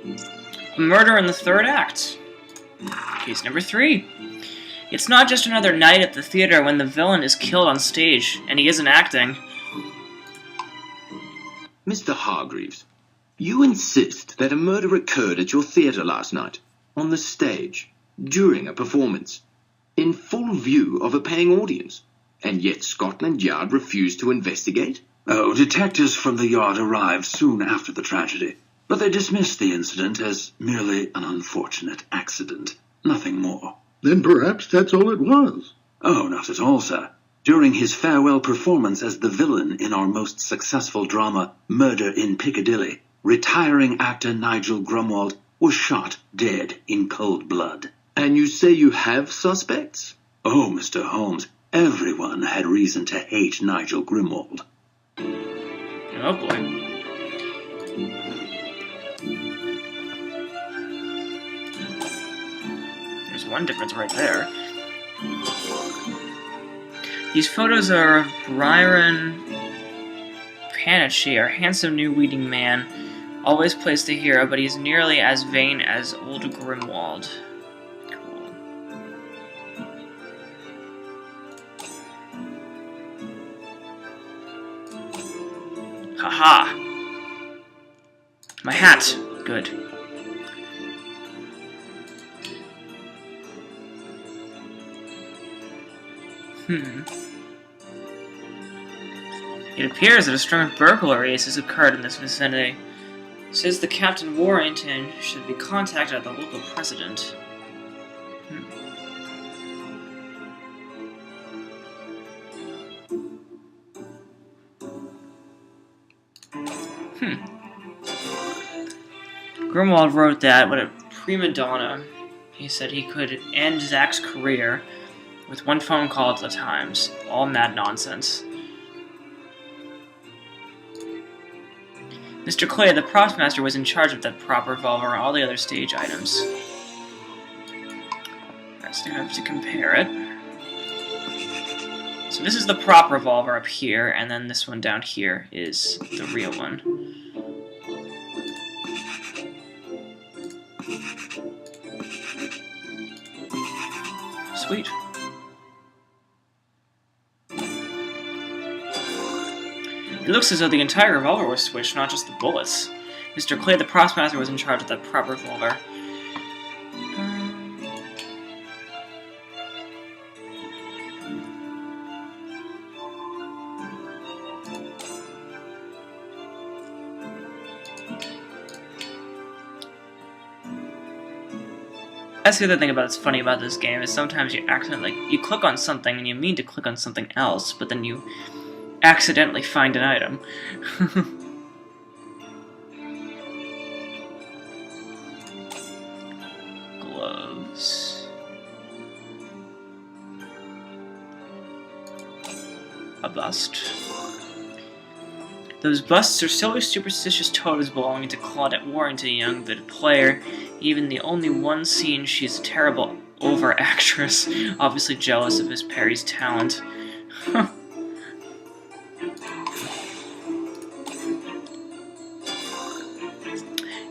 A murder in the third act. Case number 3. It's not just another night at the theater when the villain is killed on stage, and he isn't acting. Mr. Hargreaves, you insist that a murder occurred at your theatre last night, on the stage, during a performance, in full view of a paying audience, and yet Scotland Yard refused to investigate? Oh, detectives from the Yard arrived soon after the tragedy, but they dismissed the incident as merely an unfortunate accident, nothing more. Then perhaps that's all it was. Oh, not at all, sir. During his farewell performance as the villain in our most successful drama, Murder in Piccadilly, retiring actor Nigel Grumwald was shot dead in cold blood. And you say you have suspects? Oh, Mr. Holmes, everyone had reason to hate Nigel Grumwald. Oh boy. There's one difference right there. These photos are of Byron Panichi, our handsome new leading man, always plays the hero, but he's nearly as vain as old Grimwald. Cool. Haha! My hat! Good. It appears that a string of burglaries has occurred in this vicinity. It says the Captain Warrington should be contacted at the local president. Grimwald wrote that, what a prima donna. He said he could end Zach's career with one phone call at the Times. All mad nonsense. Mr. Clay, the props master, was in charge of that prop revolver and all the other stage items. Alright, so I have to compare it. So this is the prop revolver up here, and then this one down here is the real one. Sweet. It looks as though the entire revolver was switched, not just the bullets. Mr. Clay, the props master, was in charge of that prop revolver. That's the other thing that's funny about this game, is sometimes you accidentally, you click on something and you mean to click on something else, but then you accidentally find an item. Gloves. A bust. Those busts are silly, superstitious totems belonging to Claudette Warrington, a young vivid player. Even the only one scene, she's a terrible over-actress, obviously jealous of Miss Perry's talent.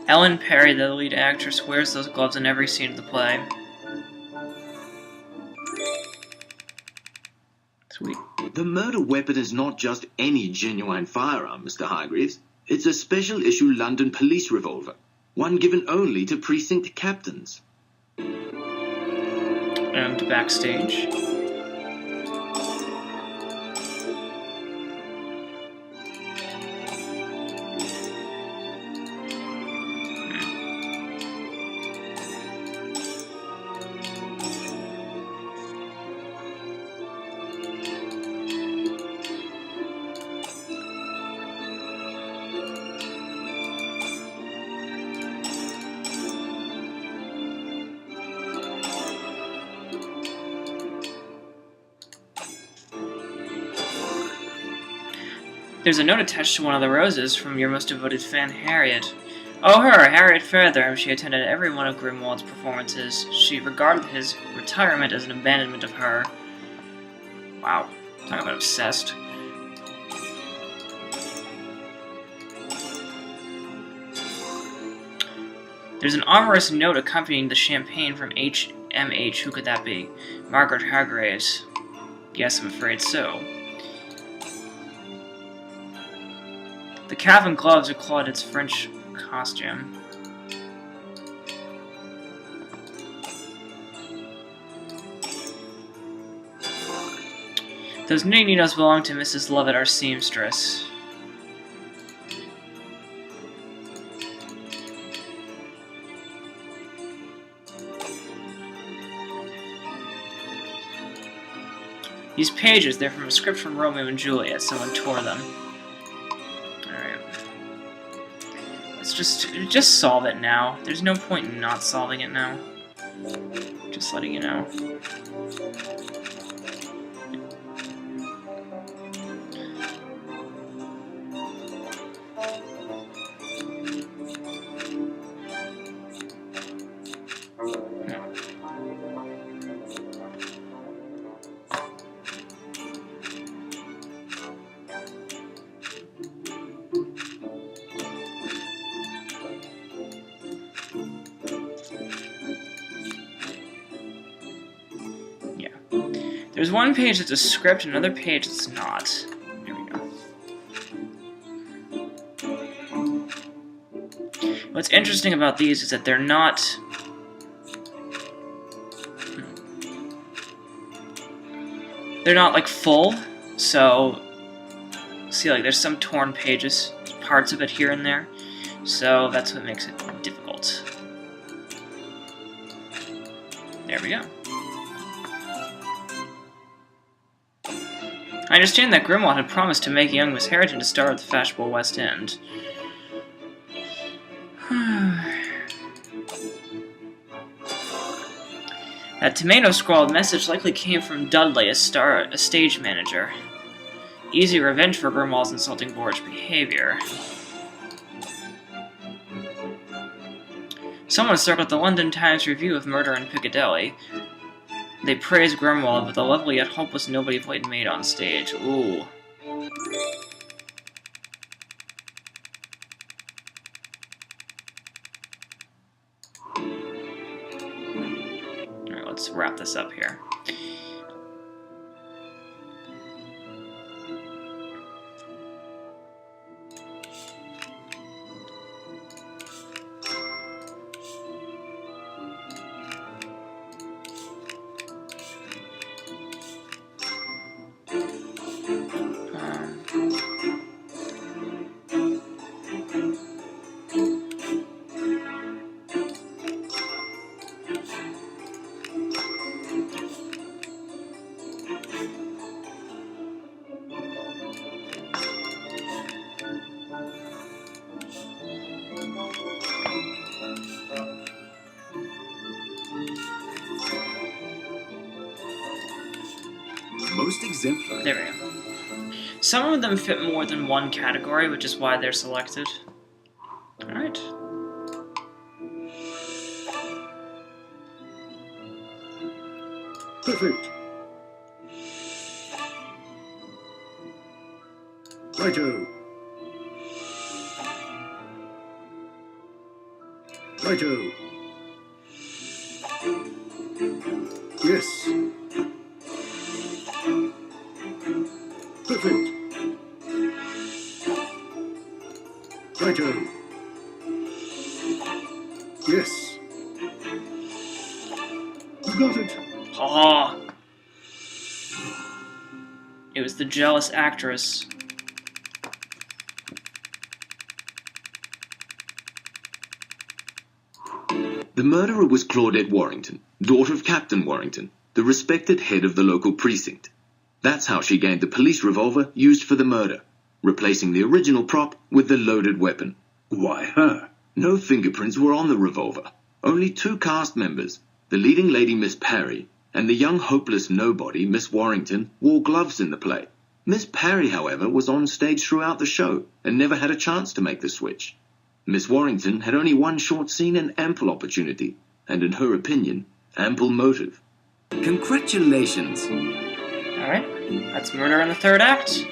Ellen Perry, the lead actress, wears those gloves in every scene of the play. Sweet. The murder weapon is not just any genuine firearm, Mr. Hargreaves. It's a special issue London police revolver, one given only to precinct captains. And backstage. There's a note attached to one of the roses from your most devoted fan, Harriet. Oh, her, Harriet Fairtherm. She attended every one of Grimwald's performances. She regarded his retirement as an abandonment of her. Wow. Talk about obsessed. There's an amorous note accompanying the champagne from HMH. Who could that be? Margaret Hargraves. Yes, I'm afraid so. The calf and gloves are Claudette's French costume. Those knitting needles belong to Mrs. Lovett, our seamstress. These pages, they're from a script from Romeo and Juliet. Someone tore them. Alright. Let's just solve it now. There's no point in not solving it now. Just letting you know. There's one page that's a script, another page that's not. There we go. What's interesting about these is that they're not... They're not, like, full, so... See, like, there's some torn pages, parts of it here and there, so that's what makes it difficult. There we go. I understand that Grimwald had promised to make young Miss Harrington a star at the fashionable West End. That tomato-scrawled message likely came from Dudley, a stage manager. Easy revenge for Grimwald's insulting boorish behavior. Someone circled the London Times review of Murder in Piccadilly. They praised Grimwald, but the lovely yet hopeless nobody played maid on stage. Ooh. Alright, let's wrap this up here. Most exemplary. There we go. Some of them fit more than one category, which is why they're selected. Alright. Perfect. Righto. Righto. Yes. Perfect. Righto. Yes. You got it. Ah. It was the jealous actress. The murderer was Claudette Warrington, daughter of Captain Warrington, the respected head of the local precinct. That's how she gained the police revolver used for the murder, replacing the original prop with the loaded weapon. Why her? No fingerprints were on the revolver. Only two cast members, the leading lady Miss Parry and the young hopeless nobody Miss Warrington, wore gloves in the play. Miss Parry, however, was on stage throughout the show and never had a chance to make the switch. Miss Warrington had only one short scene and ample opportunity, and in her opinion, ample motive. Congratulations! Alright, that's Murder in the Third Act.